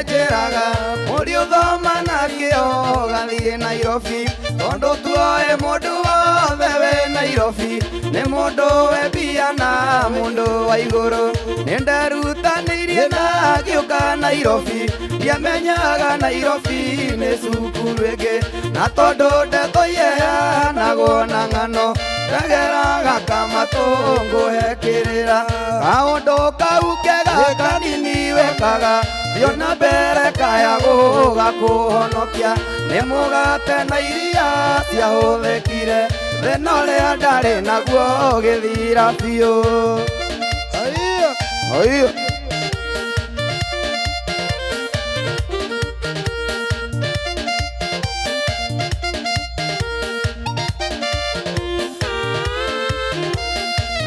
njĩraga mũri ũthoma na kĩo gathiĩ Nairobi tondũ tuoe mũndũ wothe wĩ Nairobi nĩ mũndũ we mbia na mũndũ wa igũrũ nĩnderutanĩirie na ngĩũka Nairobi ndiamenyaga Nairobi nĩ cukuru ĩngĩ na tondũ ndeto iheanagwo na ng'ano ndageraga kamatũ ngũhekĩrĩra kaũndũ kau kega kanini wekaga thiĩ na mbere kaya gũgakũhonokia nĩ mũgate na iria ciahũthĩkire thĩna ũrĩa ndarĩ naguo gĩthira biũ.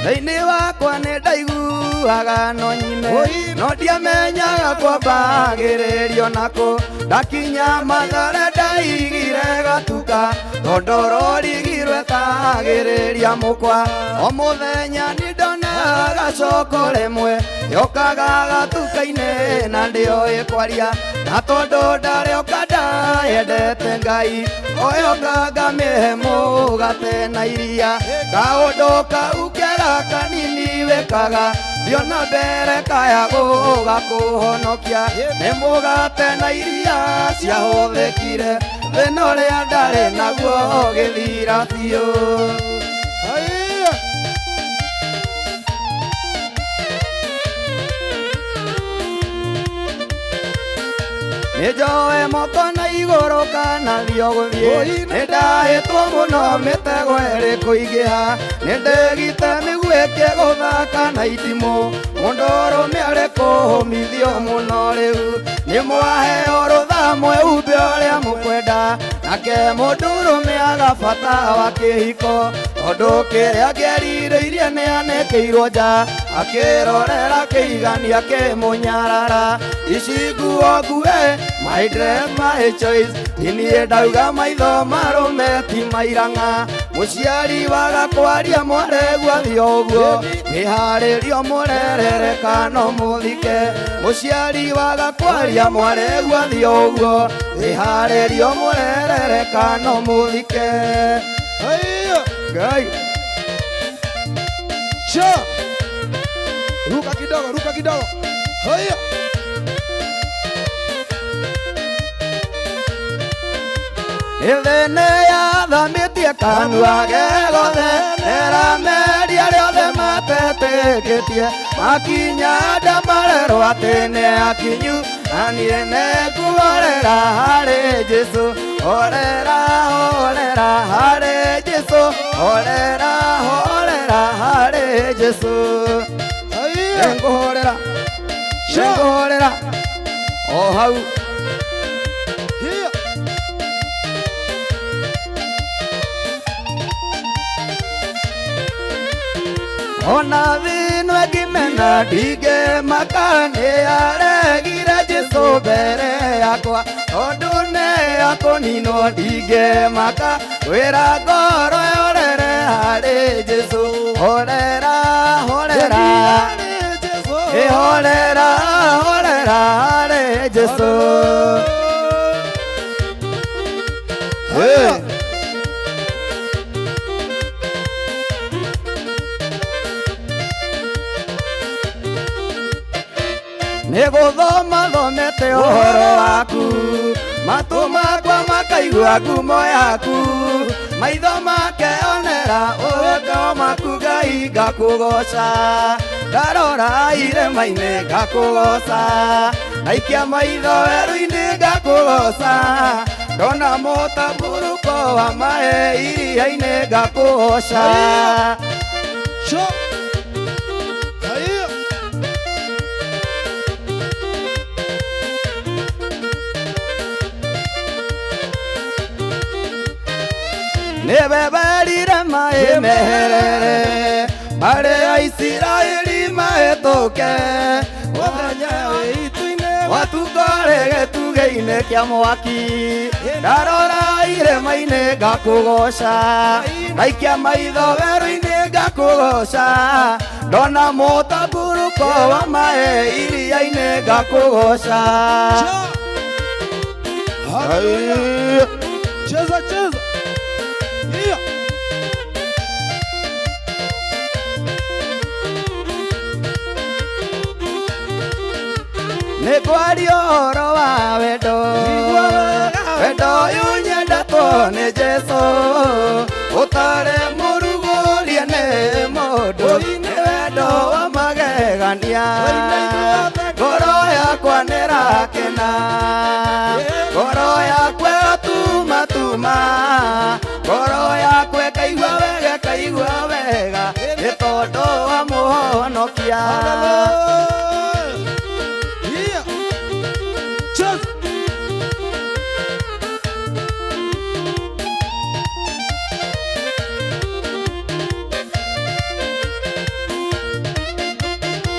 Thĩinĩ wakwa nĩ ndaiguaga no nyine no ndiamenyaga kwambagĩrĩrio nakũ ndakinya Mathare ndaigire gatuka tondũ rorigirwe kagĩrĩria mũkwa o mũthenya nĩ ndonaga gacoko rĩmwe yokaga gatuka-inĩ na ndĩoĩ kwaria na tondũ ndarĩoka ndayendete Ngai oyoka ngamĩhe mũgate na iria kaũndũ kau kega kanini wekaga thiĩ na mbere kaya gũgakũhonokia nĩ mũgate na iria ciahũthĩkire thĩna ũrĩa ndarĩ naguo gĩthira biũ. Nĩnjoe moko na igũrũ kana thiĩ gũthiĩ nĩndahĩtwo mũno mĩtego ĩrĩ kũingĩha nĩndĩgite mĩguĩ ĩkĩgũthaka na itimũ mũndũ ũrũme arĩ kũhũmithio mũno rĩu nĩ mwaheo rũtha mwĩhumbe ũrĩa mũkwenda nake mũndũ ũrũme agabata wa kĩhiko tondũ kĩrĩa ngĩerirĩirie nĩanĩkĩirwo nja akĩrorera kĩigania kĩmũnyarara ici nguo nguĩ my dress my choice niĩ ndauga maitho marũme ti mairang'a mũciari waga kwaria mwaregua thiĩ ũguo wĩharĩrio mũrerere kana mũthike mũciari waga kwaria mwaregua thiĩ ũguo wĩharĩrio mũrerere kana mũthike. Ngai ruka kidogo haya ithene yathamĩtie kanua gegothe nerameria rĩothe matetĩkĩtie makinya ndamarerwo atĩ nĩ akinyu na niĩ nĩnguorera harĩ Jesũ horera harĩ Jesũ horera harĩ Jesũ nĩngũhorera o hau ona thĩno ngĩmena ndingĩmaka nĩaregire Jesũ mbere yakwa tondũ nĩakũninwo ndingĩmaka wĩra ngoro yorere harĩ Jesũ horera harĩ Jesũ. Nĩgũthoma thomete ũhoro waku matũ makwa makaigua ngumo yaku maitho makeonera ũthaka maku Ngai ngakũgoca ndarora irĩma-inĩ ngakũgoca naikia maitho werũ-inĩ ngakũgoca ndona mũtambũrũko wa maĩ iria-inĩ ngakũgoca. Nĩbeberire maĩ meherere marĩ a Isiraeli mahĩtũke mũthenya witũ-inĩ watungore gĩtugĩ-inĩ kĩa mwaki ndarora irĩma-inĩ ngakũgoca ngaikia maitho werũ-inĩ ngakugoca ndona mũtambũrũko wa maĩ iria-inĩ ngakugoca. Hallelujah. Cheza cheza. Yeah. Nĩ kwaria ũhoro wa wendo, wendo ũyũ nyendetwo nĩ Jesũ, ũtarĩ mũrugũrie nĩ mũndũ, nĩ wendo wa magegania. Ngoro yakwa nĩrakena, ngoro yakwa ĩgatuma tuma, ngoro yakwa ĩkaigua wega nĩ tondũ wa Mũhonokia.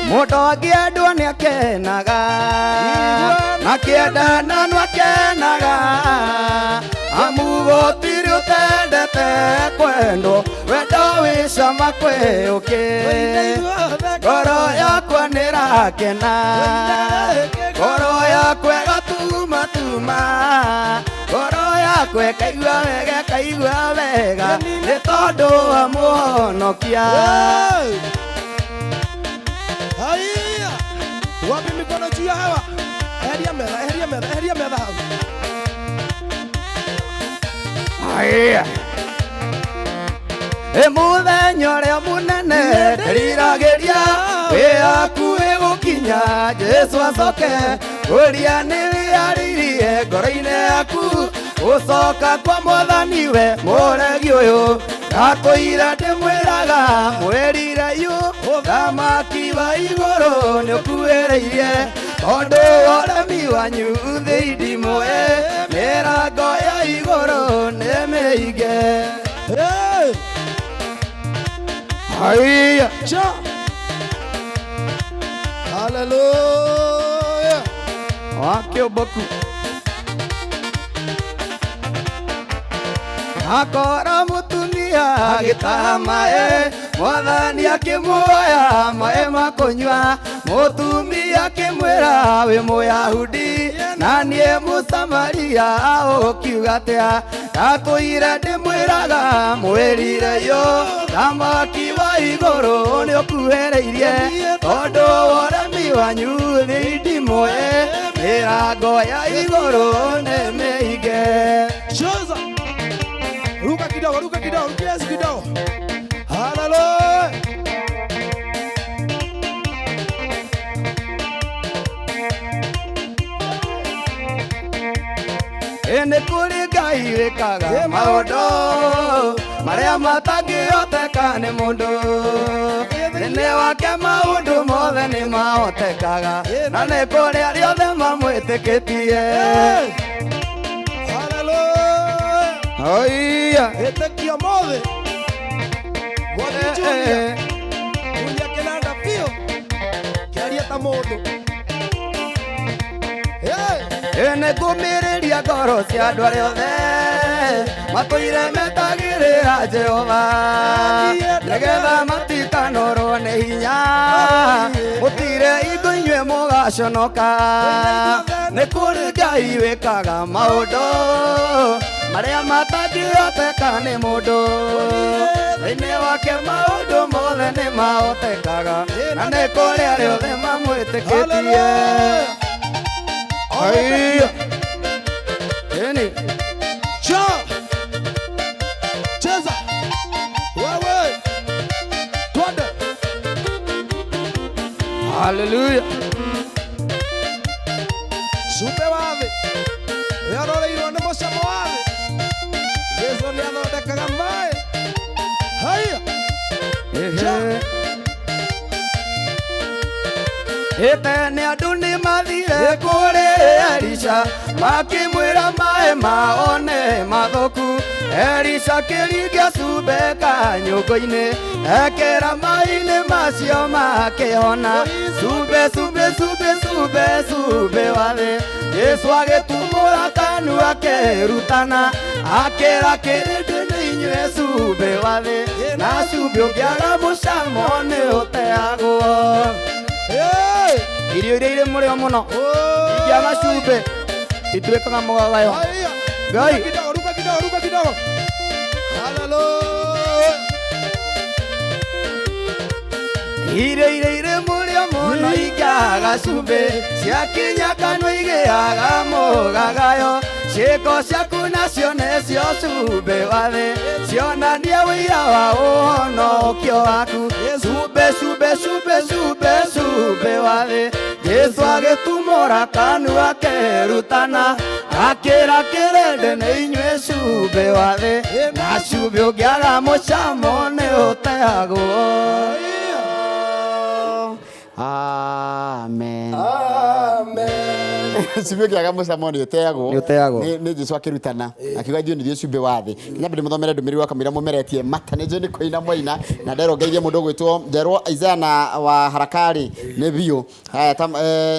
Mũndũ angĩendwo nĩakenaga, nakĩendana nĩakenaga, amu gũtirĩ ũtendete kwendwo, wendo wĩ cama kwĩũkĩ. Ngoro yakwa nĩrakena, ngoro yakwa ĩgatuma tuma, ngoro yakwa ĩkaigua wega nĩ tondũ wa Mũhonokia. Haya, wapi mikono juu ya hewa? Eheria metha hau. Haya, mũthenya ũrĩa mũnene ndĩriragĩria wĩhakuhĩ gũkinya, Jesũ acoke ũrĩa nĩwĩharĩirie ngoro-inĩ yaku gũcoka kwa Mwathani we mũregi ũyũ. Ndakwĩire ndĩmwĩraga mwĩrire yu thamaki wa igũrũ nĩũkuhĩrĩirie, tondũ ũremi wanyu thĩ imwe mĩrango ya igũrũ nĩ mĩhinge. Hallelujah. Hallelujah. Wakĩũmbũku akora mũtumia agĩtaha maĩ, Mwathani akĩmuoya maĩ ma kũnyua. Mũtumia akĩmwĩra wĩ Mũyahudi na niĩ Mũsamaria, ũkiuga atĩa? Ndakwĩire ndĩmwĩraga mwĩrire yu thamaki wa igũrũ nĩũkuhĩrĩirie, tondũ ũremi wanyu thĩ imwe mĩrango ya igũrũ nĩ mĩhinge. Ruka kidogo, kiasi kidogo. Hallelujah. Nĩ kũrĩ Ngai wĩkaga maũndũ marĩa matangĩhoteka nĩ mũndũ, thĩinĩ wake maũndũ mothe nĩ mahotekaga, na nĩ kũrĩ arĩa othe mamwĩtĩkĩtie. Hallelujah. Ĩtĩkia mothe kunya kĩnanda biũ kĩaria ta mũndũ. Nĩ ngũmĩrĩria ngoro cia andũ arĩa othe matũire metagĩrĩra Jehova, nĩgetha matikanorwo nĩ hinya, mũtire hingo inyuĩ mũgaconoka. Nĩ kũrĩ Ngai wĩkaga maũndũ marĩa matangĩhoteka nĩ mũndũ, thĩinĩ wake maũndũ mothe nĩ mahotekaga, na nĩ kũrĩ arĩa othe mamwĩtĩkĩtie. Hallelujah. Cheza wewe, twende. Hallelujah. Cumbĩ wa thĩ wĩaroreirwo nĩ mũcamo wa thĩ, Jesũ nĩathondekaga maĩ. Haya. Tene andũ nĩ mathire kũrĩ Elisha, makĩmwĩra maĩ maone mathũku. Elisha akĩringia cumbĩ kanyũngũ-inĩ, ekĩra maĩ-inĩ macio makĩhona. Cumbĩ wa thĩ, Jesũ agĩtumũra kanua akĩrutana, akĩra kĩrĩndĩ nĩ inyue cumbe wa thĩ na cumbe ũngĩaga mũcamo nĩ ũteagwo irio iria irĩ mũrĩo mũno ingĩaga cumbe ituĩkaga mũgagayo Ngai ruka kidogo haleluya irio iria irĩ mũrĩo mũno ingĩaga cumbe ciakinya kanua igĩaga mũgagayo ciĩko ciaku nacio nĩcio cumbe wa thĩ cionanie wĩira wa ũhonokio waku cumbe wa thĩ Jesu agĩtumũra kanua kerutana akĩra kĩrĩndĩ nĩ inyuĩ cumbe wa thĩ na cumbe ũngĩaga mũcamo nĩ ũteagwo Amen. Cumbe ũngĩaga mũcamo nĩ ũteagwo nĩ Jesu akĩrutana akiuga ithuĩ nĩthuĩ cumbe wa thĩ nyambe ndĩmũthomere ndũmĩrĩri wa kamũira mũmeretie mata nĩ njũĩ nĩ kũina mwaina na nderongeithie mũndũ ũgwĩtwo njerwo Isaiah na wa harakari nĩ biũ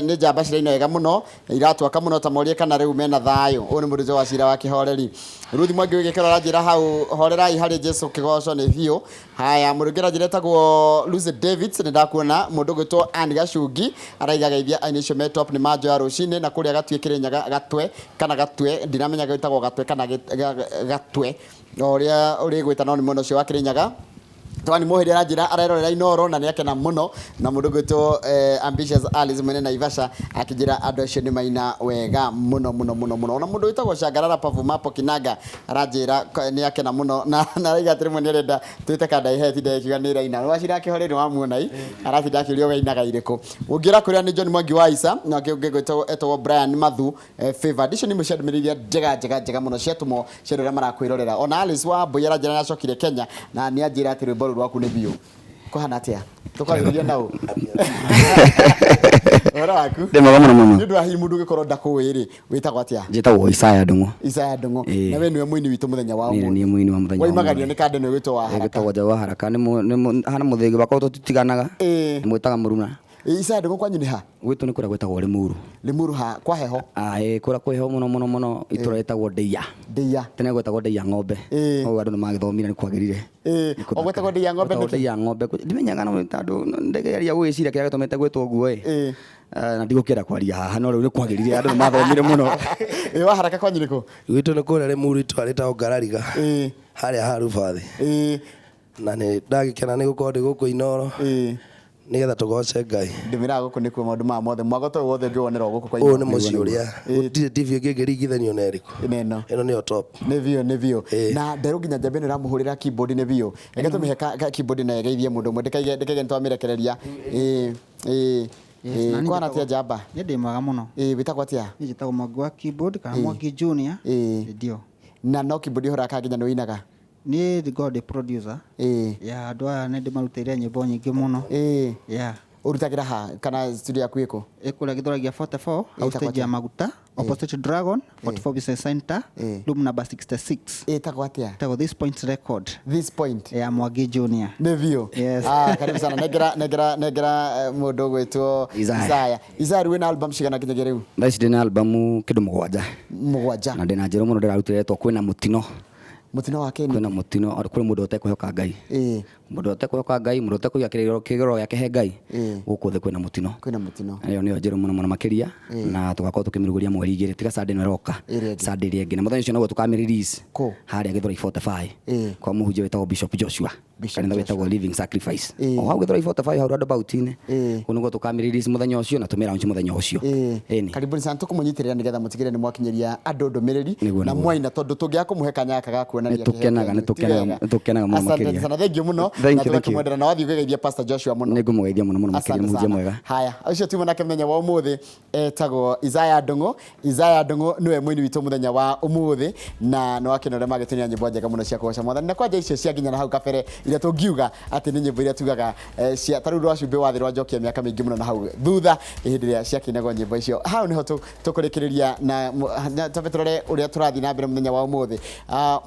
nĩ njamba ciraina wega mũno iratwaka mũno ta morie kana rĩu mena thayũ ũyũ nĩ mũndũ wa cira wa kĩhoreri Ruthi Mwangi wĩgĩkĩro aranjĩra hau horerai harĩ Jesu kĩgoco nĩ biũ haya mũndũ ũngĩ aranjĩra etagwo Lucy Davids nĩ ndakuona mũndũ ũgwĩtwo Anne Gacungi araiga geithia aini icio me top nĩ manjoya rũcinĩ na kũrĩa gatue Kĩrĩnyaga gatwe kana gatwe ndinamenya gwĩtagwo gatwe kana gatwe ũrĩa ũrĩ gwĩta no nĩ mũno ũcio wa Kĩrĩnyaga Twani Mohiri aranjĩra arerorera Inooro na nĩakena mũno na mũndũ gwĩtwo Ambitious Alice mwene Naivasha akĩnjĩra andũ acio nĩ maina wega mũno na mũndũ wĩtagwo Shangarara Pavumapo Kinanga aranjĩra nĩakena mũno na araiga atĩrĩ mwe nĩarenda twĩte kandaiheti ndekiuga nĩ raina wacira kĩhoreri wa muonai aratinda akĩũrio gainaga irĩkũ ũngĩra kũrĩa nĩ John Mwangi wa Isa na ũngĩ gwĩtwo etagwo Brian Mathu favored icio nĩ mũciandũmĩrĩria njega mũno ciatũmo ciandũ arĩa marakwĩrorera ona Alice wa Mbũi aranjĩra nĩacokire Kenya na nĩanjĩra atĩ rwĩmbo rwaku nĩ biũ kohana atia tukwarĩria nao ora waku ndĩmoga mũno nĩ ndũ ahi mũndũ ũgĩkorwo ndakũĩ wĩtagwo atia njĩtagwo Isaiah Ndung'u na we nĩwe mũini witũ mũthenya wa ũmũthĩ nĩ mũini wa mũthenya wa waimagario nĩ kande nĩ wĩtwo wa haraka wĩtagwo Njaũ wa haraka nĩ hana mũthĩgi wakwa tũtitiganaga mwĩtaga Mũruna Isaiah Ndung'u kwanyu nĩ ha gwitũ nĩ kũrĩa gwĩtagwo Limuru ha kwa heho kũrĩa kwĩ heho mũno itũra rĩtagwo Ndeia tene gwĩtagwo Ndeia ng'ombe ũguo andũ nĩ magĩthomire nĩ kwagĩrĩre gwĩtagwo Ndeia ng'ombe nĩkĩ Ndeia ng'ombe ndimenyaga no tondũ ndĩgeria gwĩciria kĩrĩa gĩtũmĩte gwĩtwo ũguo na ndigũkĩra kwaria haha no rĩu nĩ kwagĩrĩire andũ nĩ mathomire mũno wa haraka kwanyu nĩkũ gwitũ nĩ kũrĩa Limuru itwarĩtwo Ngarariga harĩa harubathi na nĩ ndagĩkena nĩ gũkorwo ndĩ gũkũ Inooro nigetha tugoce Ngai ndimira guku nĩ kuo maũndũ ma mothe mwagoto wothe ngĩwonera guku kwa Inooro ũyũ nĩ mũciĩ ũrĩa gũtirĩ TV ĩngĩringithanio na ĩrĩkũ ĩno nĩyo top nĩ biũ na nderũ nginya njambe nĩ ũramũhũrĩra keyboard nĩ biũ reke tũmĩhe keyboard na yegeithie mũndũ ũmwe ndĩkaige nĩ twamĩrekereria kwana tia njamba nĩ ndĩ mwega mũno wĩtagwo atia njĩtagwo Mwangi wa keyboard kana Mwangi Junior ndio na no keyboard ũhũraga nginya nĩ wĩinaga nĩ God producer ya andũ aya nĩ ndĩmarutĩire nyĩmbo nyingĩ mũno urutagĩra ha kana studio yaku ĩkũ ĩkũrĩa Gĩthũragia 44 au stage ya Maguta opposite Dragon 44 Business Center room number 66 ĩtagwo atia ĩtagwo This Point Record ya Mwangi Junior nĩ biũ karibu sana negera mũndũ gwĩtwo Isaiah wĩna album cigana kinyagia rĩu thaici ndĩna album kĩndũ mũgwanja na ndĩna njĩro mũno ndĩrarutĩre to kwĩna mũtino wake kwĩna mũtino kũrĩ mũndũ ũtekũhoka Ngai mũndũ ũtekũhoka Ngai mũndũ ũtekũiga kĩgĩro gĩake he Ngai gũkũ thĩ kwĩna mũtino ĩyo nĩyo njĩro mũno makĩria na tũgakorwo tũkĩmĩrũgũria mweri 2 tiga Sunday no roka Sunday rĩngĩ na mũthenya ũcio no tũkamĩrelease harĩa Gĩthũrai 45 kwa mũhunjia wĩtagwo Bishop Joshua kanitha wĩtagwo Living Sacrifice o hau Gĩthũrai 45 hau roundabout-inĩ kũu nĩguo tũkamĩrelease mũthenya ũcio na tũmĩlaunch mũthenya ũcio karibuni sana tũkũmũnyitĩrĩra nĩgetha mũtigĩre nĩ mwakinyĩria andũ ndũmĩrĩri na mwaina tondũ tũngĩaga kũmũhe kanya gaka kuonania nĩtũkenaga mũno makĩria sana thank you mũno na tũkamwendera na wathiĩ ũgeithia Pastor Joshua mũno nĩngũmũgeithia mũno makĩria mũhunjia mwega haya ũcio tuma nake mũthenya wa ũmũthĩ etagwo Isaiah Ndung'u nĩwe mũini witũ mũthenya wa ũmũthĩ na nĩ wakena ũrĩa magĩtũnia nyĩmbo njega mũno cia kũgoca Mwathani na kwanja icio cia nginya na hau kabere iria tũngiuga atĩ nĩ nyĩmbo iria tugaga cia tarĩu rwa cumbĩ wa thĩ rwa njokia mĩaka mĩingĩ mũno na hau thutha hĩndĩ ĩrĩa ciakinagwo nyĩmbo icio hau nĩho tũkũrĩkĩrĩria na tũrore ũrĩa tũrathiĩ na mbere mũthenya wa ũmũthĩ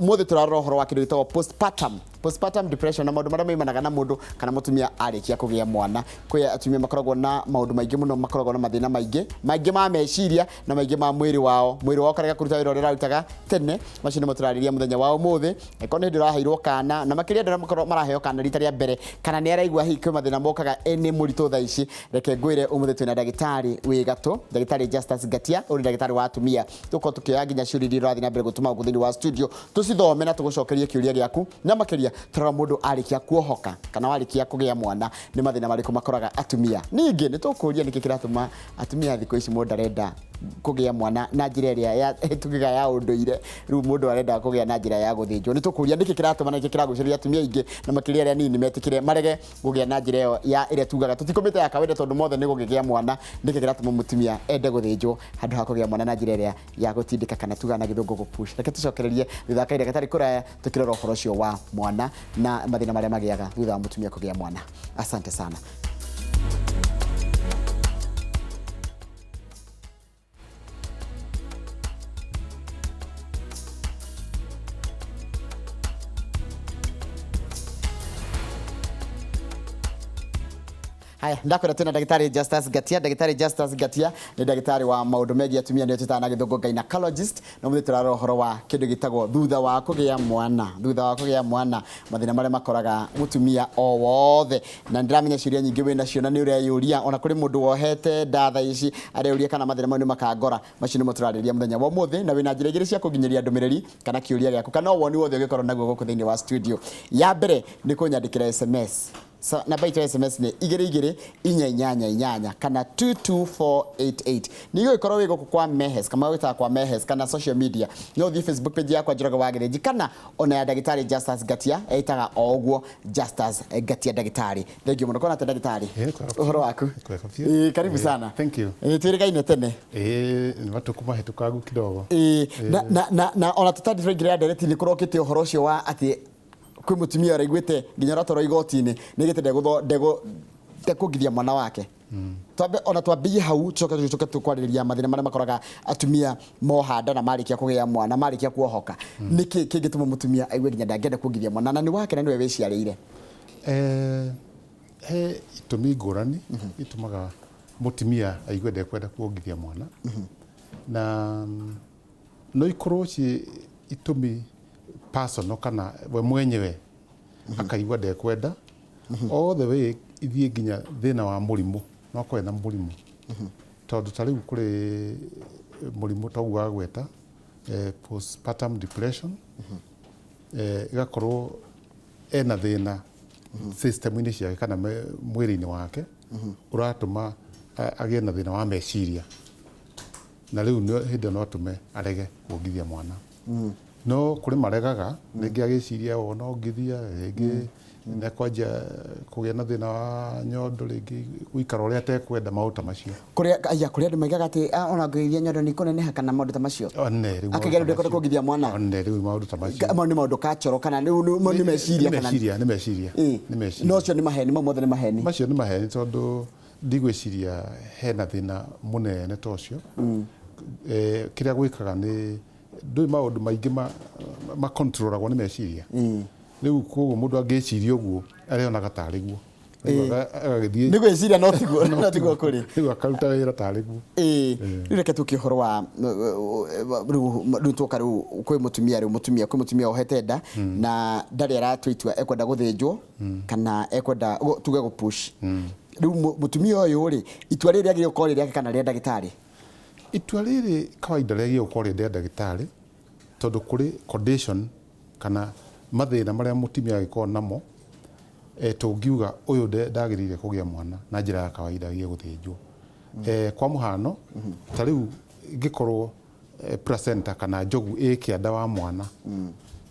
mũthĩ tũrarora ũhoro wa kĩndũ gĩtagwo postpartum postpartum depression na maundu maria meimanaga na mundu kana mutumia arikia kugia mwana kwi atumia makoragwo na maundu maingi muno makoragwo na mathina maingi ma meciria na maingi ma mwiri wao karega kuruta wira uria rarutaga tene macio nimo turariria muthenya wa umuthi eko ni ndiraheirwo kana na makiria ndira makorwo maraheo kana rita ria mbere kana ni araigua hiki mathina mokaga eni murito tha ici reke ngwire umuthi twina ndagitari wi gato ndagitari Justus Gatia uri ndagitari wa atumia tuko tukioya nginya ciuri rathi na mbere gutuma guthini wa studio tucithome na tugucokerie kiuria giaku na makiria tara mundu arikia kuohoka kana warikia kugia mwana ni mathina mariko makoraga atumia ningi ni tukuria niki kiratuma atumia thiko ici mundu arenda kugia mwana na njira iria ya tugiga ya unduire riu mundu arenda kugia na njira ya guthinjwo ni tukuria niki kiratuma na niki kiraguciria atumia ingi na makiria aria nini metikire marege kugia na njira iyo ya iria tugaga tutikomete ya kawaida tondu mothe ni gugigia mwana niki kiratuma mutumia ende guthinjwo handu ha kugia mwana na njira iria ya gutindika kana tuga na githungu gupush reke tucokererie thutha gatari kuraya tukirora uhoro ucio wa mwana na mathina maria magiaga thutha wa mutumia kugia mwana. Asante sana. Haya ndakwira tena ndagitari Justus Gatia. Ndagitari Justus Gatia ni ndagitari wa maundu megia atumia ni tutana na githungu gynecologist na muthi turaro horo wa kindu gitagwo thutha wa kugia mwana mathina maria makoraga mutumia o wothe na ndiramenya ciuria nyingi wina cio na ni uria yuria ona kuri mundu wohete ndatha ici areuria kana mathina mau ni makangora macio ni muturariria muthenya wa muthi na wina njira igiri cia kuginyeria ndumiriri kana kiuria giaku kana woni wothe ugikorwo naguo guku thiini wa studio ya mbere ni kunyandikira SMS. So namba itu SMS ni 2288 kana 22488 niyo ikorwo wigo kwa mehes kama wita kwa mehes kana social media no thi Facebook page yakwa Njoroge wa Gereji kana ona ya ndagitari Justus Gatia etaga oguo Justus Gatia ndagitari thengio muno kona ndagitari uhoro waku karibu sana. Thank you. Twirigaine tene ni watu kumahitukagu kidogo na ona tutadi frigire direct ni kurokite uhoro ucio wa ati kwi mutumia araigwite nginya ratoro igoti-ini nigite ndego tekugithia mwana wake twabe ona twambie hau tucoke tukwariria mathina maria makoraga atumia mohanda na marikia kugia mwana marikia kuohoka niki kingituma mutumia aigwe nginya ndangenda kugithia mwana na ni wake na niwe wiciarire he itumi ngurani itumaga mutumia aigwe ndekwenda kugithia mwana na no ikorwo ci itumi personal kana we mwenyewe akaigwa ndekwenda all the way ithie nginya thina wa murimu no kwenda murimu tondu tariu kuri murimu tauga gweta postpartum depression igakorwo ena thina system-ini ciake kana mwiri-ini wake uratuma agie na thina wa meciria na riu hindi no atume arege kugithia mwana no kuri maregaga ningi agiciria wona ngithia ringi na kwanja kugia na thina wa nyondo ringi guikara uria atekwenda mauta macio kuri andu maigaga ati ona ngithia nyondo ni kuneneha kana mauta macio akigera ndekora kugithia mwana riu mauta macio ni maundu kachoro kana ni meciria kana ni meciria no cio ni maheni mothe ni maheni macio ni maheni tondu ndigwiciria hena thina munene tocio kiria gwikaga ni ndui maundu maingi ma controlagwo ni meciria riu koguo mundu angiciria uguo ariona gatari guo agithie ni gwiciria no tiguo kuri riu akaruta wira tari guo riu reke tukihoro wa riu tuka riu kwi mutumia ohete nda na ndari aratwitua ekwenda guthinjwo kana ekwenda tuge gupush riu mutumia uyu ri itua riri agire ukorwo riri kana ria ndagitari itua riri kawaida regi ukorwo ria ndagitari tondu kuri condition kana mathina maria mutumia agikona namo tungiuga uyu ndagirire kugia mwana na njira ya kawaida gie guthinjwo kwa muhano tariu ngikorwo placenta kana njogu ikianda wa mwana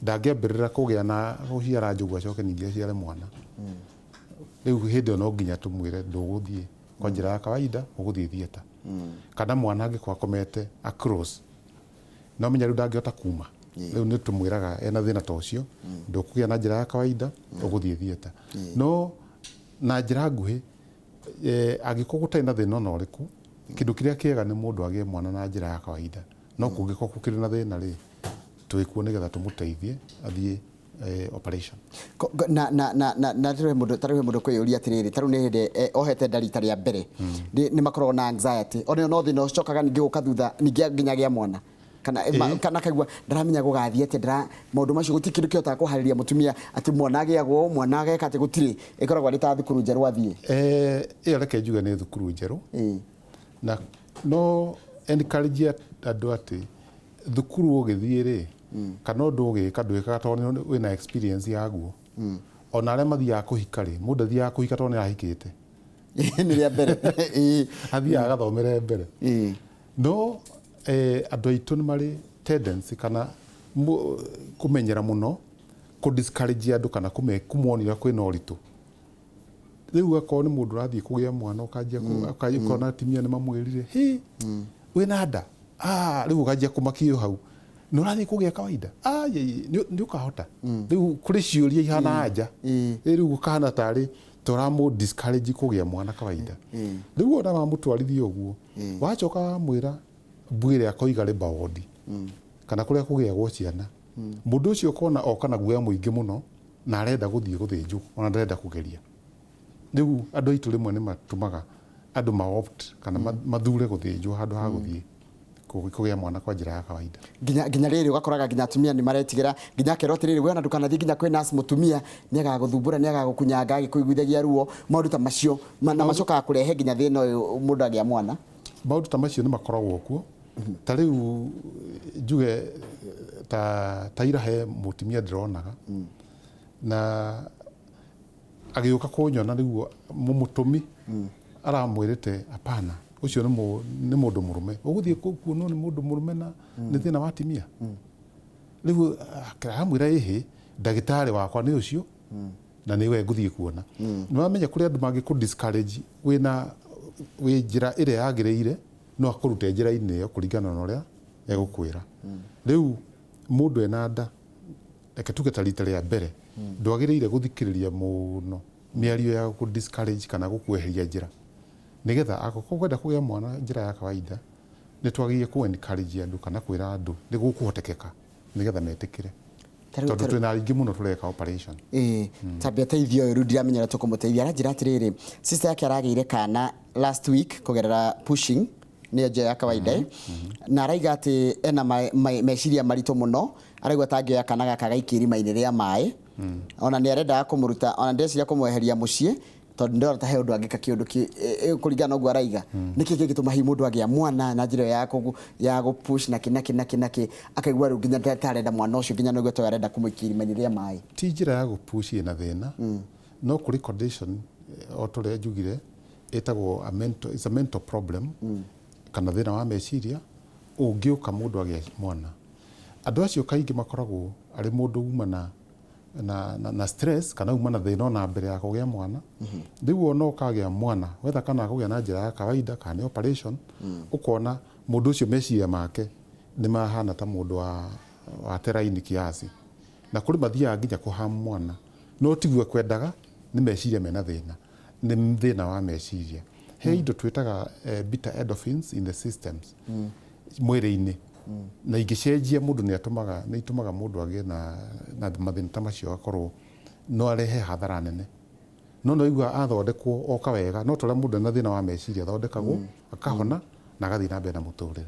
ndangiambirira kugia na guciara njogu acoke ningi aciare mwana riu hindi no nginya tumwire nduguthie kwa njira ya kawaida uguthie theater kana mwana angikwa komete across no menya riu ndangihota kuma riu ni tumwiraga ena thina tocio ndukugia na njira ya kawaida uguthie theater no na njira nguhi angikwo gutai na thina no riku kindu kiria kiega ni mundu agie mwana na njira ya kawaida no kungikwo kukiri na thina ri twikuo nigetha tumuteithie athie operation. Na tariwe mundu kwiyuria atiriri taru ni hinde ohete ndarita ria mbere ni makorwo na anxiety one no thina ucokaga ningi guka thutha ningi nginya gia mwana kana kaigua ndaramenya gugathie ati maundu macio gutikindu kiota kuhariria mutumia ati mwana agiagwo mwana ageka ati gutiri ikoragwo ari ta thukuru njeru athie iyo reke njuge ni thukuru njeru na no encourage andu ati thukuru ugithie ri kana undu ugika ndwikaga tondu wina experience yaguo ona aria mathiaga kuhika ri mundu athiaga kuhika tondu arahikite ni ria mbere athiaga agathomere mbere no andu aitu ni mari tendency kana kumenyera muno ku discourage andu kana kumonira kwina uritu riu akoo ni mundu rathie kugia mwana ukanjia ukona atimia ni mamwirire hi wina nda riu ukanjia kumakio hau no rathie kugia kawaida ni ukahota riu kuri ciuria ihana anja riu ukahana tari toramu discourage kugia mwana kawaida riu ona mamutwarithia uguo wachoka mwira bwire akoiga riba wodi kana kuria kugia gwo ciana mundu ucio kona okana guoya muingi muno na arenda guthie guthinjwo ona ndarenda kugeria riu andu aitu rimwe ni matumaga andu ma opt kana mathure guthinjwo handu ha guthie kugia mwana kwa njira ya kawaida ginya riri ugakoraga ginya atumia ni maretigira ginya kero atiriri we ona ndukanathie ginya kwi nurse mutumia ni agaguthumbura ni agagukunyanga agikuiguithagia ruo maundu ta macio na macokaga kurehe ginya thina uyu mundu agia mwana maundu ta macio ni makoragwo kuo ta riu njuge ta irahe mutumia ndironaga na agiuka kunyona riu mumutumi aramwirite apana ucio ni mundu murume uguthie kuno ni mundu murume na ni thina wa atimia riu akamwira ihi ndagitari wakwa ni ucio na niwe nguthie kuona ni wamenya kuri andu mangi ku discourage wi njira ire yagireire no akurute njira ine yo kuringana na uria egukwira riu mundu ena nda reke tuge ta rita ria mbere ndwagiriire guthikiriria muno miario ya ku discourage kana gukweheria njira nigetha akokwenda kugia mwana njira ya kawaida ni twagiye ku encourage andu kana kwira andu ni gukuhotekeka nigetha metikire tondu twina aingi muno tureka operation tabia teithio ru ndiramenyera tukumuteithia ara njira atiriri sister yake arageire kana last week kugerera pushing ni njira ya kawaida na araiga ati ena meciria marito muno araigwa tangioya kana gaka gaikirima-ini ria mai ona ni arenda kumuruta ona ndeciria kumweheria mucii tondu ndora ta he undu angika kiundu kuringana uguo araiga niki gituma hi mundu agia mwana na njira ya go push na kinaki akaigua ru nginya ndarenda mwana ucio nginya no gweto arenda kumwikirima-ini ria mai ti njira ya go push ina thina no kuri condition otore njugire etagwo it's a mental problem kana thina wa meciria ungiuka mundu agia mwana andu acio kaingi makoragwo ari mundu uma na stress kana uma na thina na mbere ya kugia mwana riu no kagia mwana wetha kana kugia na njira ya kawaida kana operation ukona mundu ucio meciria make ni mahana ta mundu wa teraini kiasi na kuri mathia nginya kuha mwana no tigwe kwendaga ni meciria mena thina ni thina wa meciria he indo twitaga beta endorphins in the systems mwiri-ini na ingicenjia mundu ni itumaga mundu agie na mathina ta macio akorwo no arehe hathara nene no igua athondekwo oka wega no tore mundu na thina wa meciria athondekagwo akahona na agathii na mbere na muturire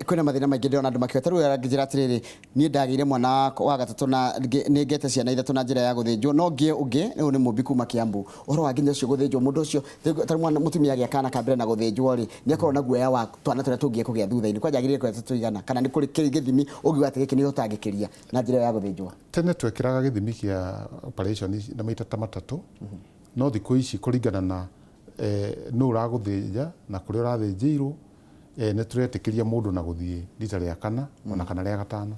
kwina mathina maingi ndiona andu makiota riu njira atiriri nie ndagire mwana wa gatatu na ni ngete ciana ithatu na njira ya guthinjwo no ngie ungi riu ni mumbi kuma Kiambu uhoro wa nginya ucio guthinjwo mundu ucio tari mwana mutumia agia kana kambere na guthinjwo ri ni akorwo na guoya wa twana turia tungie kugia thutha-ini kwa jagirire kweta tuigana kana ni kuri githimi ugi wate giki ni utangikiria na njira ya guthinjwo tene twekiraga githimi kia operation na maita ta matatu no thiku ici kuringana na no uraguthinja na kuria urathinjirwo ne turetikiria mundu na guthie rita ria kana ona kana ria gatano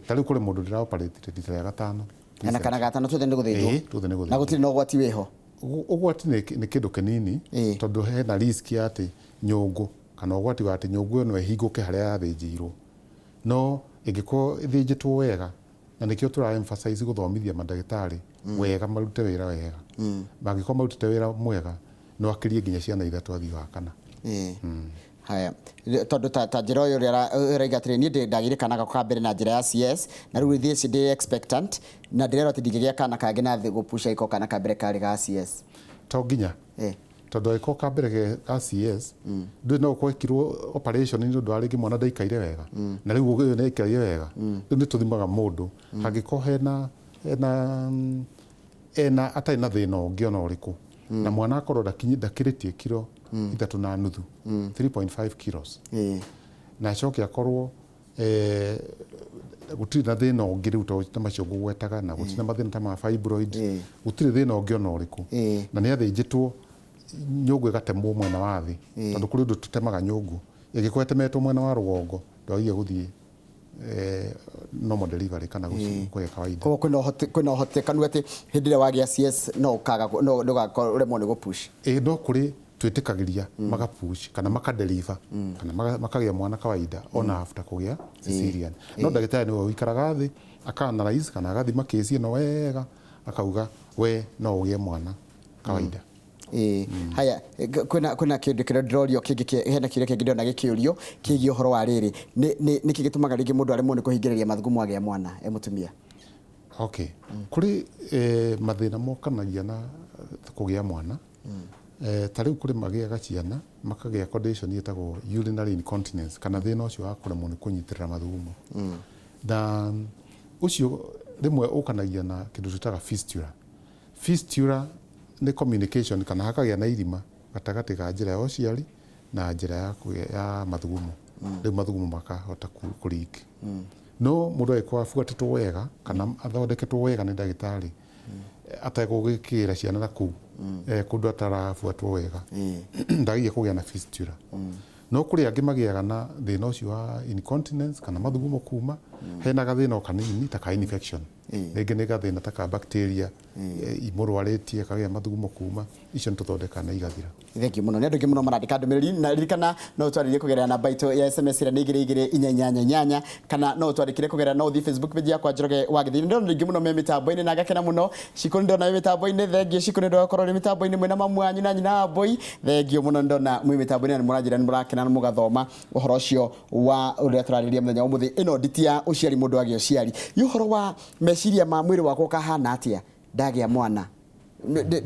tari kuri mundu ndira operate rita ria gatano ana kana gatano tuthe ni guthinjwo na gutiri no gwati weho ugwati ni kindu kinini tondu he na risk ati nyungu kana ugwati wa ati nyungu no ehinguke haria yathinjirwo no ingiko ithinjitwo wega na nikio tura emphasize guthomithia mandagitari wega marute wira wega bangiko marute wira mwega no akirie nginya ciana ithatu athi wa kana haya tondu ta njira uyu raiga atiri ni ndagire kana gaka mbere na njira ya CS na riu this day expectant na ndirero ati ndigigia kana kage na thi gupusha iko kana kambere kari ga CS to nginya tondu iko kambere ga CS ndu no kwekirwo operation ni ndu arigi mwana ndaikaire wega na riu uyu ni ikaire wega ni tuthimaga mundu hangiko hena atai na thina ungiona uriku na mwana akorwo ndakiritie kiro 3.5 3.5 kilos na coke akorwo gutiri na thina ungi riu ta macio ngugwetaga na gutiri na mathina ta ma fibroid gutiri thina ungiona uriku na ni athinjitwo nyungu igatemwo mwena wa thi tondu kuri ndu tutemaga nyungu igikwetemetwo mwena wa rugongo ndoiye guthie normal delivery kana kwa kawaida ko kwina hotekanu ati hindire wagia CS no kaga no gakoremo ni gupush no kuri twitikagiria magapush kana makadeliver kana makagia mwana kawaida ona after kugia cesarean no ndagitari ni wikaraga thi akaanalyze kana agathima kesi no wega akauga we no ugie mwana kawaida haya kuna kindu kira drorio kingi hena kire kingi ndona gikiurio kigi uhoro wa riri ni kigitumaga ringi mundu ari muni kuhingiriria mathugumo agia mwana mutumia okay kuri mathina mokanagia na kugia mwana tariu kuri magiaga ciana makagia condition yetagwo urinary incontinence kana thina ucio wa kuremwo ni kunyitirira mathugumo na ucio rimwe ukanagia na kindu tutaga fistula ni communication kana hakagia na irima gatagati ga njira ya uciari na njira ya mathugumo riu mathugumo makahota kuriki no mundu aikwa afuatetwo wega kana athondeketwo wega ni ndagitari ategugikira ciana na ku kundu atarafuatwo wega ndagiye kugia na fistula no kuri angi magiaga na thina ucio wa incontinence kana mathugumo kuma hena gathina kanini ta ka infection rĩngĩ nĩ gathĩna ta ka bacteria imũrwarĩtie kagia mathugumo kuma icio nĩtũthondeka na igathira thengi muno nĩ andũ aingĩ mũno marandĩka ndũmĩrĩri na ririkana no ũtwarĩrie kũgerera namba itũ ya SMS ĩrĩa nĩ 2288 kana no ũtwandĩkĩre kũgerera no ũthiĩ Facebook page yakwa Njoroge wa Gĩthii. Nĩ andũ aingĩ mũno me mĩtambo-inĩ na ngakena mũno Cikũ ndona me mĩtambo-inĩ thengiũ Cikũ nĩ ndĩrakorwo nĩ mĩtambo-inĩ mwĩna mamu wanyu na nyina Wambui thengiũ mũno ndona mwĩ mĩtambo-inĩ na nĩ mũranjĩra nĩ mũrakena na mũgathoma ũhoro ũcio wa ũrĩa tũrarĩrĩria mũthenya ũmũthĩ. Ĩno nditi ya ũciari mũndũ agĩa ũciari ũhoro wa meciria ma mwĩrĩ wakwa kahana atia ndagia mwana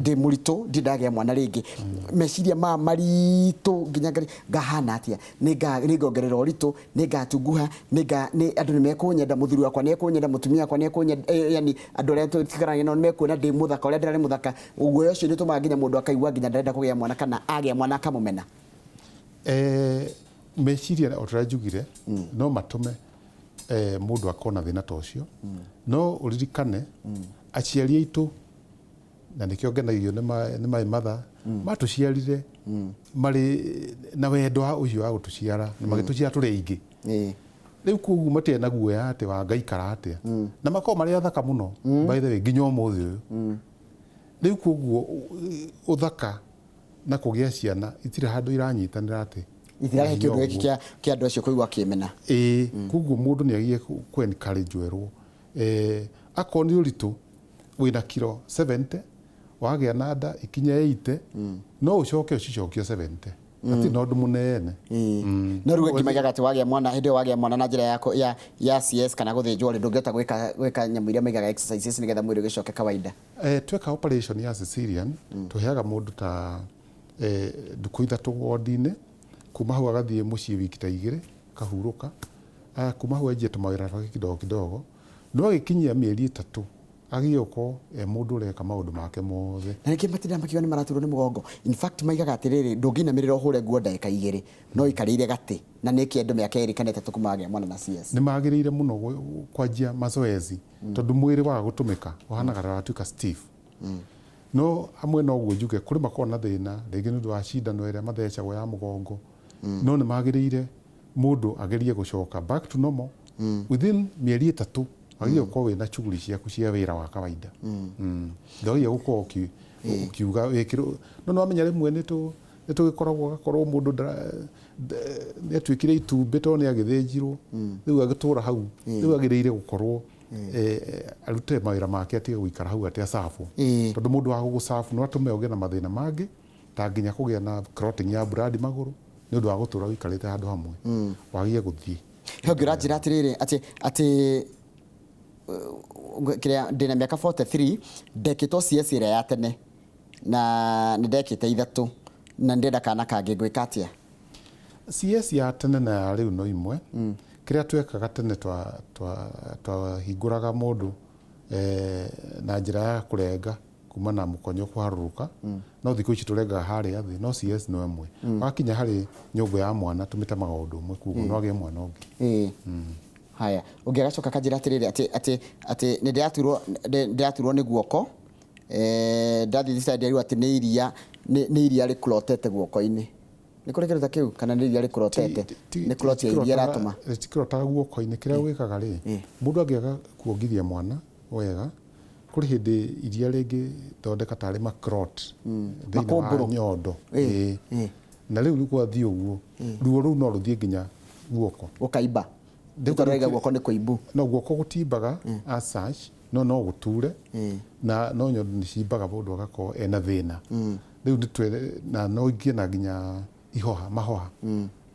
ndi murito ndagia mwana ringi meciria ma marito nginya ngahana atia ningongerera urito ningatunguha ni andu ni mekunyenda muthuri wakwa ni ekunyenda mutumia wakwa ni ekunyenda yani andu aria tutikaranye no mekuona ndi muthaka uria ndirari muthaka uguo ucio ni tumaga nginya mundu akaigua nginya ndarenda kugia mwana kana agia mwana akamumena meciria otarajugire no matume mundu akona thina ta ucio no uririkane aciari aitu na nikio ngenagio ni my mother matuciarire mari na wendo wa ucio wa gutuciara na magituciara turi ingi riu kugu matie na guoya ati wa ngaikara atia na makoma mari athaka muno by the way nginya umuthi uyu riu kugu uthaka na kugia ciana itire handu iranyitanira ati itirahe kindu giki kia andu acio kuigua kimena kugu mundu ni agie ku encourage werwo akoni uritu wina kilo 70 wagia na nda ikinya 80 no ucoke ucicokio 70 ati no ndu munene no ruge kimaga ati wagia mwana hindi wagia mwana na njira yako ya CS kana guthinjwo ri ndungeta gwika nyamu iria maigaga exercises nigetha mwiri ugicoke kawaida tweka operation ya cesarean tuheaga mundu ta nduku ithatu ward-ini kuma hau agathie mucii wiki ta 2 kahuruka kuma hau ajie tumawira kidogo no agikinyia mieri 3 agioko mundu ureka maundu make mothe na niki matinda makiwa ni maraturwo ni mugongo in fact maigaga atiriri ndungina miriro hure nguo ndagika 2 no ikarire gati na niki andu miaka eri kana 3 kumagia mwana na CS ni magirire muno kwanjia mazoezi tondu mwiri wa gutumika uhanagara watuka stiff no amwe no gujuke kuri makona thina rigi ndu wa cindano iria mathecagwo ya mugongo no ni magirire mundu agerie gucoka back to normal within mieri 3 agiye ko we na chuguri ciaku cia wira wa kawaida ndoiye guko kiuga wikiro no amenya rimwe ni tugikoragwo gakorwo mundu ni atwikire itumbe to ni agithinjirwo riu agitura hau riu agireire gukorwo arute mawira make atige guikara hau atia safu tondu mundu wa gusafu no atume oge na mathina mangi ta nginya kugia na clotting ya blood maguru nĩ ũndũ wa gũtũra ũikarĩte handũ hamwe wagie gũthiĩ ngĩra njĩra atĩrĩrĩ atĩ kĩrĩa ndĩna mĩaka 43 ndekĩtwo CS ĩrĩa ya tene na nĩ ndekĩte 3 na ndĩrenda kana kangĩ ngwĩka atĩa CS ya tene na ya rĩu no imwe kĩrĩa twekaga tene twahingũraga mũndũ na njĩra ya kũrenga kuma na mũkonyo kũharũrũka no thikũ ici tũrengaga harĩa thĩ no CS no ĩmwe wakinya harĩ nyũngũ ya mwana tũmĩtemaga ũndũ ũmwe kuguo no agĩe mwana ũngĩ haya ũngĩagacoka kanjĩra atĩrĩrĩ atĩ nĩ ndĩraturwo nĩ guoko ndathi thibitarĩ atĩ nĩ iria rĩkurotete guoko-inĩ nĩ kũrĩ kĩndũ ta kĩu kana nĩ iria rĩkurotete nĩ kuroti iria ratũma rĩtikirotaga guoko-inĩ kĩrĩa wĩkaga rĩ mũndũ angĩaga kuongithia mwana wega kũrĩ hĩndĩ iria rĩngĩ thondeka tarĩ makrot thĩinĩ wa nyondo na rĩu nĩ gwathiĩ ũguo ruo rũu no rũthiĩ nginya guoko ũkaimba ndĩkorega guoko nĩ kũimbu no guoko gũtimbaga as such no gũture na no nyondo nĩ cimbaga mũndũ agakorwo ena thĩna rĩu na no ingĩ na nginya ihoha mahoha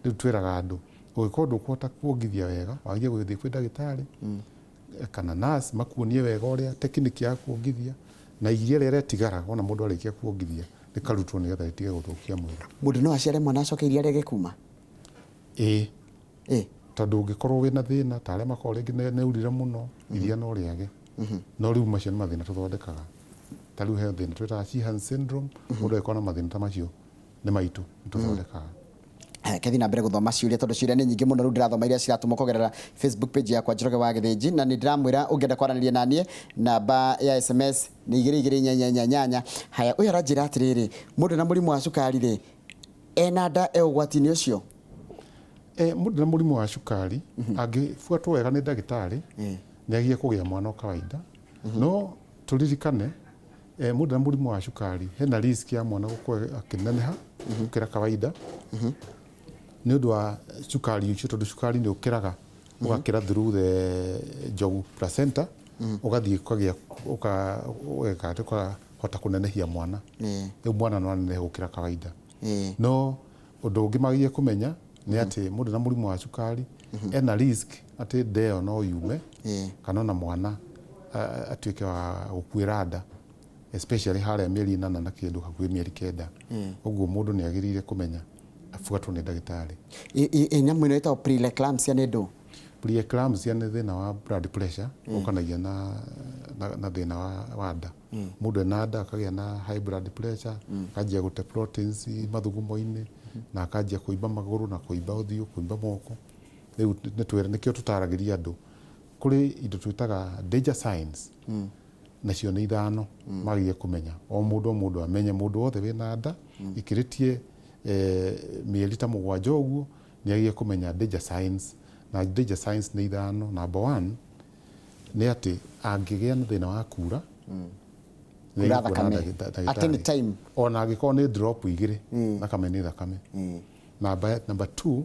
rĩu twĩraga andũ ũgĩkorwo ndũkũhota kuongithia wega wagie gũthiĩ kwĩ ndagĩtarĩ kana nurse makuonie wega ũrĩa tekiniki ya kuongithia na iria rĩrĩa rĩtigara ona mũndũ arĩkia kuongithia rĩkarutwo nĩgetha rĩtige gũthũkia mwĩrĩ mũndũ no aciare mwana acoke iria rĩge kuma tondũ ũngĩkorwo wĩna thĩna ta arĩa makorwo rĩngĩ neurire mũno iria no rĩage no rĩu macio nĩ mathĩna tũthondekaga ta rĩu he thĩna twĩtaga Sheehan syndrome mũndũ agĩkorwo na mathĩna ta macio nĩ maitũ tũthondekaga kethi na mbere gũthoma ciũria tondũ ciũria nĩ nyingĩ mũno rĩu ndĩrathoma iria ciratũma kũgerera Facebook page yakwa Njoroge wa Gĩthĩnji na nĩ ndĩramwĩra ũngĩenda kwaranĩria naniĩ namba ya SMS nĩ 2288 haya ũyũ aranjĩra atĩrĩrĩ mũndũ na mũrimũ wa cukari rĩ ena nda ũgwati-inĩ ũcio mũndũ na mũrimũ wa cukari angĩbuatwo wega nĩ ndagĩtarĩ nĩ agie kũgĩa mwana kawaida no tũririkane mũndũ na mũrimũ wa cukari hena risk ya mwana gũkorwo akĩneneha gũkĩra kawaida nĩ ũndũ wa cukari ũcio tondũ cukari nĩ ũkĩraga ũgakĩra through the njogu placenta ũgathiĩ ũkahota kũnenehia mwana rĩu mwana no anenehe gũkĩra kawaida no ũndũ ũngĩ magiye kũmenya nĩ atĩ mũndũ na mũrimũ wa cukari ena risk atĩ ndeo no yume kana ona mwana atuĩke wa gũkuĩra nda especially harĩa mĩeri 8 na kĩndũ hakuhĩ mĩeri 9 ũguo mũndũ nĩ agĩrĩire kũmenya afuatwo nĩ ndagĩtarĩ nyamũ ĩno ĩtagwo preeclampsia nĩ ndũ preeclampsia nĩ thĩna wa blood pressure ũkanagia na thĩna wa nda mũndũ ena nda akagĩa na high blood pressure akanjia gũte proteins mathugumo-inĩ na akanjia kũimba magũrũ na kũimba ũthiũ kũimba moko rĩu nĩkĩo tũtaragĩria andũ kũrĩ indo twĩtaga danger signs nacio nĩ 5 magiye kũmenya o mũndũ amenye mũndũ wothe wĩna nda ikĩrĩtie mĩeri ta 7 ũguo nĩ agiye kũmenya danger signs na danger signs nĩ 5 number 1 nĩ atĩ angĩgĩa na thĩna wa kura at any time ona angĩkorwo nĩ drop 2 thakame nĩ thakame number 2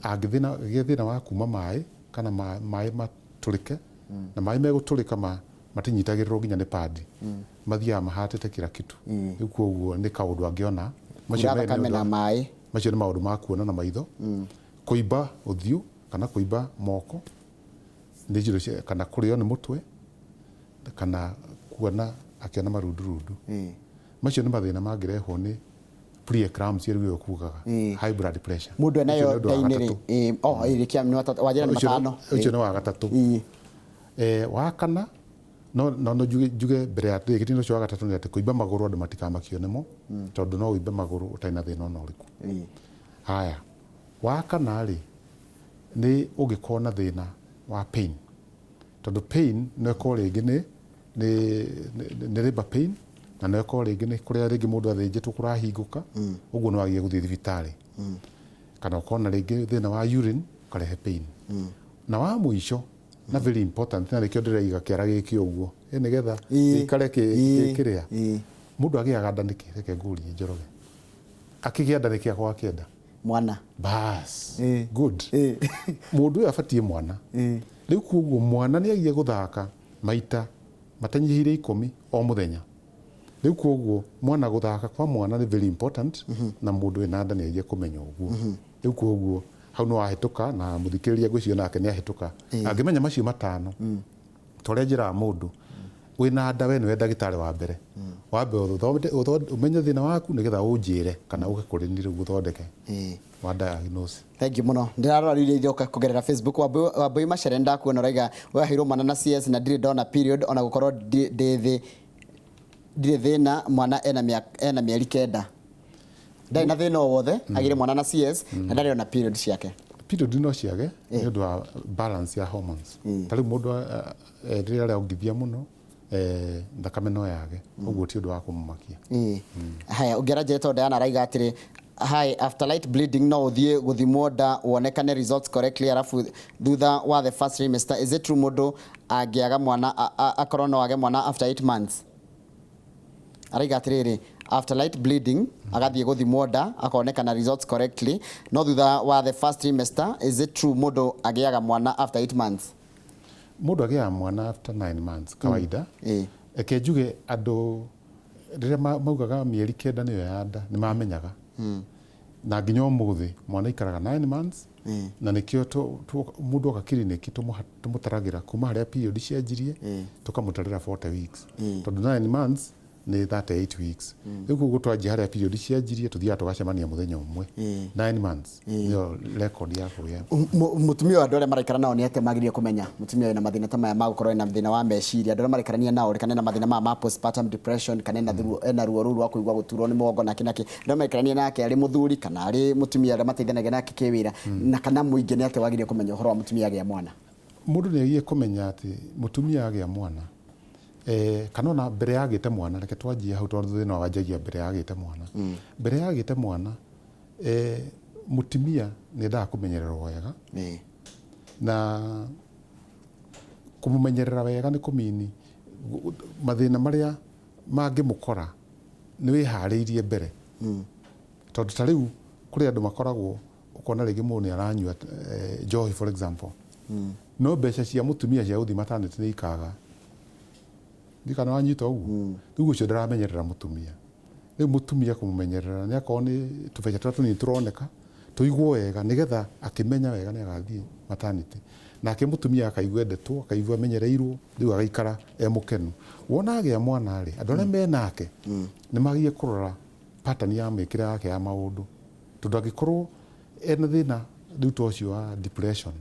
angĩgĩa thĩna wa kuma maĩ kana maĩ matũrĩke na maĩ megũtũrĩka matinyitagĩrĩrwo nginya nĩ padi mathiaga mahatĩte kila kitu rĩu koguo nĩ kaũndũ angĩona macio nĩ maũndũ ma kuona na maitho kũimba ũthiũ kana kũimba moko nĩ njĩra kana kũrĩo nĩ mũtwe kana kuona akĩona marundurundu macio nĩ mathĩna mangĩrehwo nĩ preeclampsia rĩu kugaga high blood pressure mũndũ enayo ndainĩ ĩrĩkia wajĩra nĩ 5 ũcio nĩ wa 3 wa kana no juge mbere ya ndĩgĩtĩ ũcio wa 3 nĩ atĩ kũimba magũrũ andũ matikamakio nĩmo tondũ no ũimbe magũrũ ũtarĩ na thĩna ona ũrĩkũ haya wa kana rĩ nĩ ũngĩkorwo na thĩna wa pain tondũ pain no ĩkorwo rĩngĩ nĩ labor pain na no ĩkorwo rĩngĩ nĩ kũrĩa rĩngĩ mũndũ athĩnjĩtwo kũrahingũka ũguo no agiye gũthiĩ thibitarĩ kana ũkorwo na rĩngĩ thĩna wa urine ũkarehe pain na wa mũico na very important na rĩkĩo ndĩreiga kĩara gĩkĩ ũguo nĩgetha gĩikare kĩrĩa mũndũ agĩaga nda nĩkĩ reke ngũrie Njoroge akĩgĩa nda nĩkĩ akwa kĩenda mwana bas good mũndũ ũyũ abatie mwana rĩu koguo mwana nĩ agiye gũthaka maita matanyihĩire 10 o mũthenya riu koguo mwana guthaka kwa mwana ni very important na mundu ena nda ni agie kumenya uguo riu koguo hau no ahituka na muthikiriria ngwicio nake ni ahituka angimenya macio matano toria njira mundu wina nda we niwe ndagitari wa mbere wambe umenye thina waku nigetha unjire kana ugikurinire guthondeke wa diagnose. Thank you muno ndirarorire iroka kugerera Facebook wa boy machere ndakuona raiga we hiro mwana na CS na ndire ndona period ona gukorwo ndire thina mwana ena mieri kenda ndai na thina wothe agire mwana na CS na ndari ona period ciake period no ciage ni undu wa balance ya hormones tari mundu rira ria ungithia muno thakame no yage uguo ti undu wa kumumakia. Haya ungera jeto Diana raiga atiri hi after light bleeding no uthie guthimwo nda wonekane results correctly arafu thutha wa the first trimester is it true mundu angiaga mwana akorwo no age mwana after 8 months araiga atiriri after light bleeding agathie guthimwo nda akonekana results correctly no thutha wa the first trimester is it true mundu agiaga mwana after 8 months mundu agiaga mwana after 9 months kawaida eke njuge andu rire maugaga mieri kenda niyo ya nda ni mamenyaga na nginya umuthi mwana ikaraga 9 months na nikio mundu oka clinic tumutaragira kuma haria period cianjirie tukamutarira 40 weeks tondu 9 months ni 38 weeks iko gutwaji haria period cianjirie tuthia tugacemania muthenya umwe 9 months yo record yako ya mutumia wa ndore maraikara nao ni ate magirie kumenya mutumia wina mathina ta maya magukorwo na mathina wa meciria ndore maraikarania nao kana na mathina ma postpartum depression kana na ruo ruru akuigwa guturwo ni mugongo na kinaki ndore maraikarania nake ari muthuri kana ari mutumia ari mateithanagia nake kiwira na kana muingi ni ate wagirie kumenya uhoro wa mutumia agia mwana mundu ni agie kumenya ati mutumia agia mwana kanona mbere yagite mwana reke twanjie hau tondu thina wanjagia mbere yagite mwana mbere yagite mwana mutumia ni nda kumenyererwo wega na kumumenyerera wega ni kumini mathina maria mangimukora ni wihariirie mbere tondu ta riu kuri andu makoragwo ukona rigi mundu ni aranyua njohi for example no mbeca cia mutumia cia uthi maternity ni ikaga ndikana wanyita ugu ugu cio ndaramenyerera mutumia ni mutumia kumumenyerera ni akoo ni tubeca tatu ni turoneka tuigwo wega nigetha akimenya wega ni agathie maternity na ke mutumia akaigwa ndetwo akaigwa menyereirwo riu agaikara mukenu wona agia mwana ari andu aria menake ni magie kurora pattern ya mekira yake ya maundu tondu agikorwo ena thina riu tocio wa depression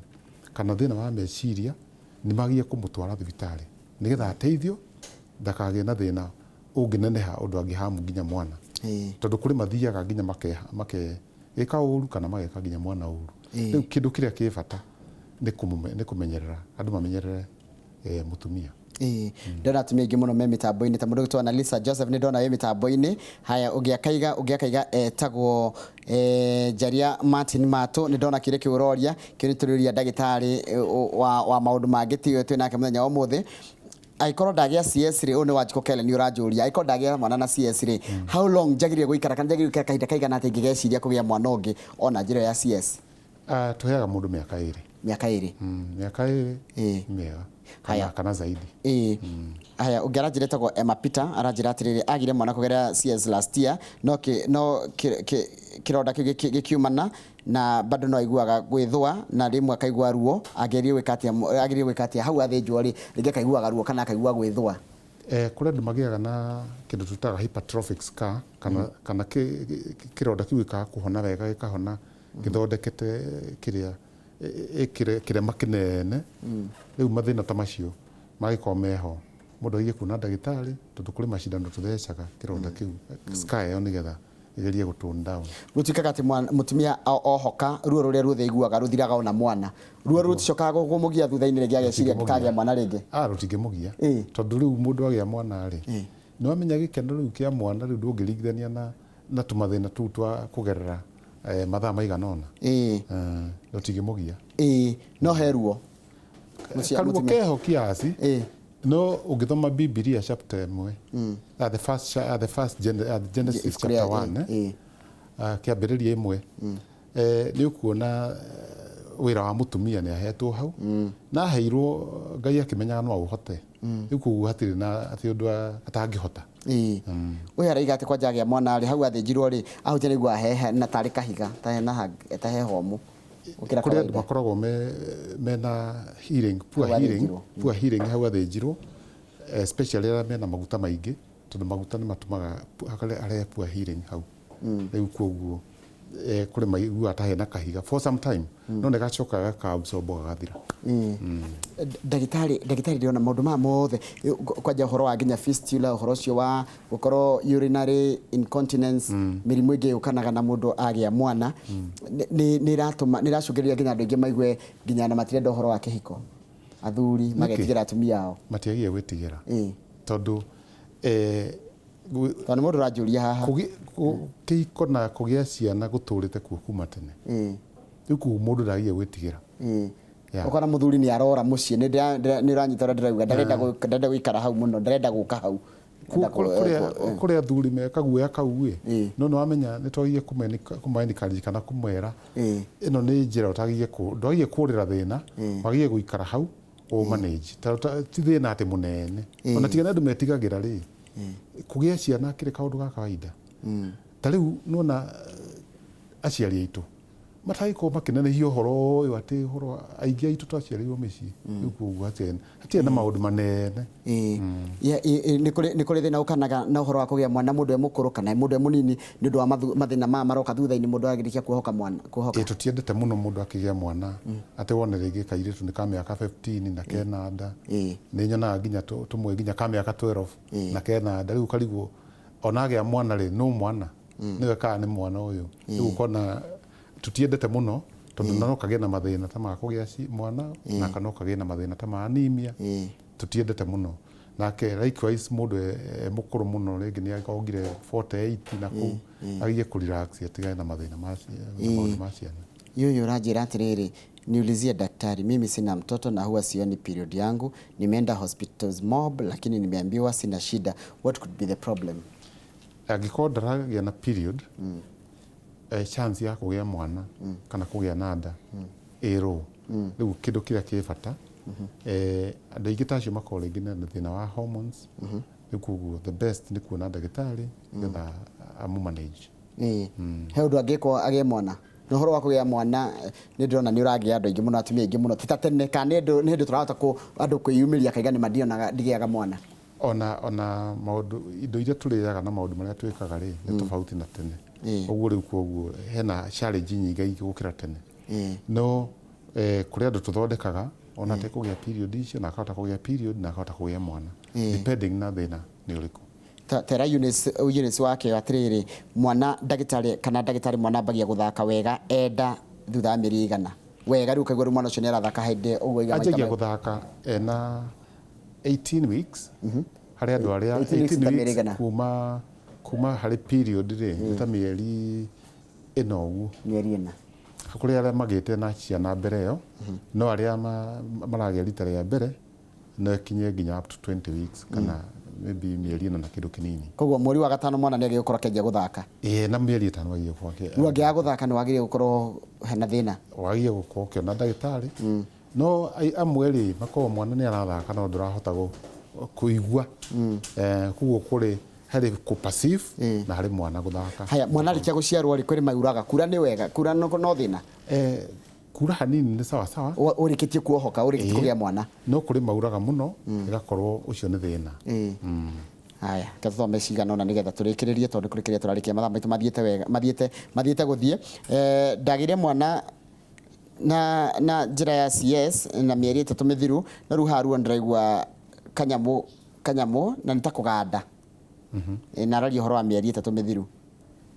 kana thina wa meciria ni magie kumutwara thibitari nigetha ateithio ndakage na thina ungineneha undu angihamu nginya mwana tondu kuri mathiaga nginya make eka uru kana mageka nginya mwana uru riu kindu kiria kibata ni kumenyerera andu mamenyerere mutumia ndona atumia ingi muno me mitambo-ini ta mundu gitwa na Lisa Joseph ni ndona we mitambo-ini haya ugiakaiga etagwo Jaria Martin Mato ni ndona kire kiuroria kinituriria ndagitari wa maundu mangi tiyo twinake muthenya wa muthi aikorwo ndagia CS ri one wajiko kele ni urajuria aikorwo ndagia mwana na CS ri how long jagirie guikara kana jagirie guikara kahinda kaigana ati ngigeciria kugia mwana ungi ona njira ya CS tuheaga mundu miaka 2 miaka 2 mega haya kana zaidi haya ungeranjire tagwo Emma Peter aranjira atiriri agire mwana kugerera CS last year no kironda gikiumana na bado no aiguaga gwithwa na rimwe akaigua ruo agerie wikatia hau athinjwo ri ringi akaiguaga ruo kana akaigua gwithwa kuri andu magiaga na kindu tutaga hypertrophic scar kana kironda kiu kuhona wega gikahona githondekete kiria makinene riu mathina ta macio magikomeho mundu agie kuna ndagitari tondu kuri macindano tuthecaga kironda kiu scar yo nigetha igerie gutone down rutikaga ati mutumia ohoka ruo ruria ruothe iguaga ruthiraga ona mwana ruo ruticokaga gumugia thutha-ini ringi ageciria gikagia mwana ringi rutingimugia tondu riu mundu agia mwana ri no amenya gikeno riu kia mwana riu ndungirigithania na tumathina tu twa kugerera mathaa maigana ona rutingimugia no heruo karuo keho kiasi no ugithoma Biblia chapter 1 the first Genesis chapter 1 kiambiriria imwe ni ukuona wira wa mutumia ni ahetwo hau na heirwo Ngai akimenyaga no uhote Riku hatiri na ati undu atangihota. Uya raiga ati kwanja agia mwana ri hau athĩnjirwo ri ahute nĩguo ahehe na tarĩ kahiga tahe homu. Kuria andu makoragwo mena healing, poor healing hau athĩnjirwo, especially arĩa mena maguta maingĩ, tondu maguta nĩ matumaga arehe poor healing hau. Rĩu koguo kuri maigua atahe na kahiga for some time, no nĩ gacoka gakaabsorb gagathira. Ndagĩtarĩ ndĩrona maũndũ maya mothe kwanja ũhoro wa nginya fistula, ũhoro ũcio wa gũkorwo urinary incontinence, mĩrimũ ĩngĩ yũkanaga na mũndũ agĩa mwana, nĩ ĩracũngĩrĩria nginya andũ aingĩ maigue nginya na matirenda ũhoro wa kĩhiko, athuri magetigĩra atumia ao. Matiagiĩ gwĩtigĩra tondu tondũ mũndũ ũranjũria haha kĩhiko na kũgĩa ciana gũtũrĩte kuo kuma tene. Rĩu koguo mũndũ ndagiĩ gwĩtigĩra. Ukona muthuri ni arora mucii ni uranyita ura ndirauga ndarenda guikara hau muno, ndarenda guka hau kuri athuri meka guoya kau no no amenya ni twagiye kumaencourage kana kumwera ino ni njira utagiye ndwagiye kurira thina, wagiye guikara hau o manage ti thina ati munene ona tigana andu metigagira ri kugia ciana kire kaundu ga kawaida. Ta riu nona aciari aitu mathaiko makinenehia ũhoro ũyũ atĩ ũhoro aingĩ aitũ twaciarĩirwo mĩciĩ rĩu koguo hatirĩ na maũndũ manene. Nĩ kũrĩ thĩna ũkanaga na ũhoro wa kũgĩa mwana mũndũ e mũkũrũ kana mũndũ e mũnini nĩ ũndũ wa mathĩna maya maroka thutha-inĩ mũndũ agĩrĩkia kuohoka mwana. Tũtiendete mũno mũndũ akĩgĩa mwana atĩ wone rĩngĩ kairĩtu nĩ ka mĩaka 15 na kena nda, nĩ nyonaga nginya tũmwe nginya ka mĩaka 12 na kena nda, rĩu karigwo ona agĩa mwana rĩ no mwana nĩwe kana nĩ mwana ũyũ. Rĩu ũkona tutiendete muno tondu no kagĩa na mathĩna ta ma kũgĩa mwana na kana kagĩa na mathĩna ta ma anemia, tutiendete muno. Nake likewise mũndũ mũkũrũ muno rĩngĩ nĩ agongire 48 na kũu agiye kũrelax atigane na mathĩna ma ciana. Yoyo unajira atiriri, niulizie daktari, mimi sina mtoto na huwa sioni period yangu, nimeenda hospitals mob lakini nimeambiwa sina shida, what could be the problem? Angĩkorwo ndaragĩa na period chance ya kũgĩa mwana kana kũgĩa na nda ĩrũ, rĩu kĩndũ kĩrĩa kĩ bata andũ aingĩ ta acio makorwo rĩngĩ na thĩna wa hormones, rĩu koguo the best nĩ kuona ndagĩtarĩ nĩgetha amumanage. He ũndũ angĩkwo agĩe mwana no ũhoro wa kũgĩa mwana nĩ ndĩrona nĩ ũragĩa andũ aingĩ mũno, atumia aingĩ mũno, ti ta tene kana nĩ hĩndĩ tũrahota andũ kwĩyumĩria kaigana nĩ mandionaga ndigĩaga mwana. Ona maũndũ indo iria tũrĩaga na maũndũ marĩa twĩkaga rĩ nĩ tofauti na tene. Ũguo rĩu koguo hena challenge nyingĩ gũkĩra tene. No kũrĩ andũ tũthondekaga ona te kũgĩa period icio na akahota kũgĩa period na akahota kũgĩa mwana depending na thĩna nĩ ũrĩkũ. Tera Eunice wake atiriri mwana ndagĩtarĩ mwana ambagia gũthaka wega enda thutha wa mĩeri igana wega, rĩu kaigua mwana ũcio nĩ arathaka hĩndĩ ũguo igana anjagia gũthaka na 18 weeks harĩ andũ arĩa 18 weeks kuma harĩ period rĩ ta mĩeri ĩno ũguo, mĩeri ĩna kũrĩ arĩa magĩte na ciana mbere ĩyo, no arĩa maragĩa rita rĩa mbere no kinye nginya up to 20 weeks kana maybe mĩeri ĩna na kĩndũ kĩnini. Koguo mweri wa gatano mwana nĩ agĩrĩirwo gũkorwo akĩanjia gũthaka. Na mĩeri ĩtano agĩrĩirwo gũkorwo rĩu angĩaga gũthaka nĩ wagĩrĩirwo gũkorwo hena thĩna, wagĩrĩirwo gũkorwo ũkĩona ndagĩtarĩ. No amwe rĩ makorwo mwana nĩ arathaka no ndũrahota kũigua, koguo kũrĩ harĩ passive na harĩ mwana gũthaka. Haya, mwana arĩkia gũciarwo rĩ kwĩrĩ mauraga, kura nĩ wega, kura no thĩna? Kura hanini nĩ sawa sawa, ũrĩkĩtie kuohoka, ũrĩkĩtie kũgĩa mwana, no kũrĩ mauraga mũno ĩgakorwo ũcio nĩ thĩna. Haya, kathome cigana ona nĩgetha tũrĩkĩrĩrie tondũ kũrĩ kĩrĩa tũrarĩkia mathaa maitũ mathiĩte wega, mathiĩte gũthiĩ. Ndagĩire mwana na njĩra ya CS na mĩeri 3 mĩthiru, no rĩu haruo ndĩraigua kanyamũ na nĩ ta kũganda. Na araria ũhoro wa mĩeri 3 mĩthiru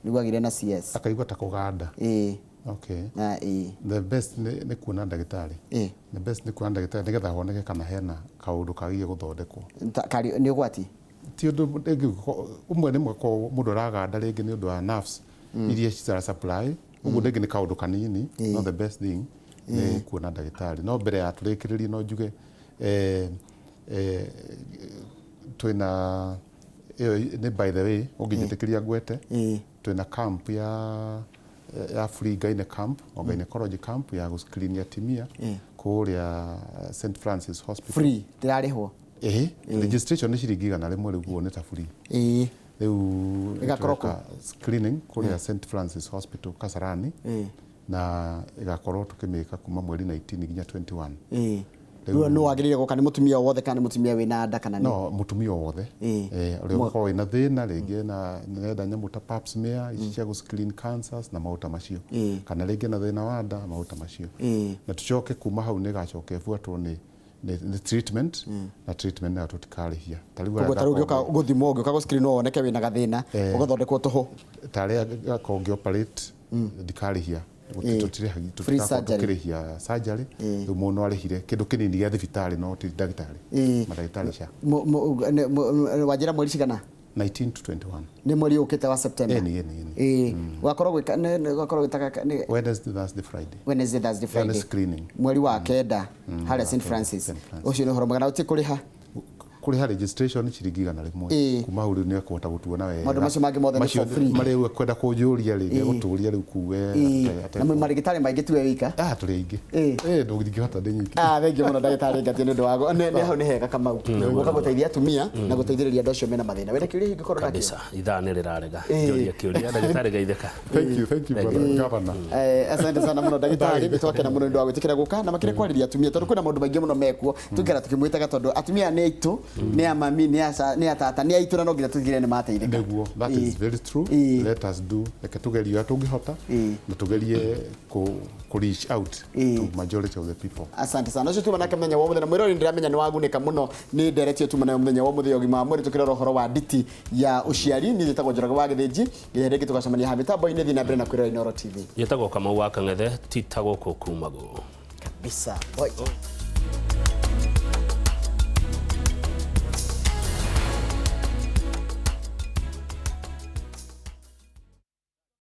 nĩguo agĩire na CS akaigua ta kũganda. Okay. The best nĩ kuona ndagĩtarĩ. The best nĩ kuona ndagĩtarĩ nĩgetha honeke kana hena kaũndũ kagiye gũthondekwo. Nĩ ũgwati? Ti ũndũ ũmwe nĩ mũndũ araganda rĩngĩ nĩ ũndũ wa nerves iria cira supply, ũguo rĩngĩ nĩ kaũndũ kanini. No the best thing nĩ kuona ndagĩtarĩ. No mbere ya tũrĩkĩrĩrie no njuge twĩna ni by the way ũngĩnjĩtĩkĩria ngwete twĩna camp ya free gyne camp o gynecology camp ya gũscreen atumia kũrĩa St Francis Hospital. Free ndĩrarĩhwo? registration ni ciringi 100 rĩmwe rĩu kuoneta free rĩu igakorwo screening kũrĩa St Francis Hospital Kasarani na igakorwo tukimĩka kuma mweri 19 nginya 21 rĩu no wagĩrĩire gũka nĩ mũtumia wothe kana nĩ mũtumia wĩna nda kana no mũtumia wothe ũrĩa ũkorwo wĩna thĩna rĩngĩ na nenda nyamũ ta pap smear ici cia screen cancers na maũta macio kana rĩngĩ na thĩna wa nda maũta macio na tucoke kuma hau nĩ gacoke buatwo nĩ treatment na treatment na tutikarĩhia tarĩu gĩoka gũthimwo gĩoka gũscreen woneke wĩna gathĩna ũgathondekwo tũhũ tarĩa gakongĩ operate ndikarĩhia tukirĩhia surgery rĩu mũndũ arĩhire kĩndũ kĩnini gĩa thibitarĩ no ti ndagĩtarĩ mandagĩtarĩ cia wanjĩra mweri cigana 19 to 21 nĩ mweri ũkĩte wa September gwakorwo gwĩtaka Wednesday Thursday Friday screening mweri wa kenda harĩa St Francis ũcio nĩ ũhoro mwega na ũtikũrĩha kuriha registration ciringi 100 kuma hau riu ni ekũhota gũtuona wega maũndũ macio mangĩ mothe nĩ for free marĩ kwenda kũnjũria rĩngĩ gũtũria rĩu kuwe na marĩgĩtarĩ maingĩ tuwe wika tũrĩ aingĩ ndũngĩhota ndĩnyiki thengi mũno ndagĩtarĩ ngatĩ nĩ ũndũ wa nĩ hau nĩ hega Kamau gũka gũteithia atumia na gũteithĩrĩria andũ acio mena mathĩna wenda kĩũria ingĩkorwo nakĩo kabisa ithaa nĩ rĩrarega kĩũria ndagĩtarĩ geithĩka thank you brother governor asante sana mũno ndagĩtarĩ nĩ twakena mũno nĩ ũndũ wa gwĩtĩkĩra gũka na makĩrĩ kwarĩria atumia tondũ kwĩna maũndũ maingĩ mũno mekuo tũngĩra tũkĩmwĩtaga tondũ atumia nĩ aitũ nĩ a mami nĩ a tata nĩ aitũ na no nginya tũtigĩrĩre nĩ mateithĩka nĩguo that is very true let us do reke tũgerie ũrĩa tũngĩhota na tũgerie ku reach out to majority of the people asante sana ũcio tuma nake mũthenya wa mũthenya mwĩrori ndiramenya nĩ wagunĩka mũno nĩ nderetio tuma na mũthenya wa mũthenya ũgima wa mwĩrĩ tũkĩrora ũhoro wa nditi ya ũciari nĩ njĩtagwo Njoroge wa Gĩthĩnji nginya rĩngĩ tũgacemania ha mĩtambo-inĩ thiĩ na mbere na kwĩrora Inooro TV njĩtagwo Kamau wa Kang'ethe titagwo kũkumagwo kabisa boy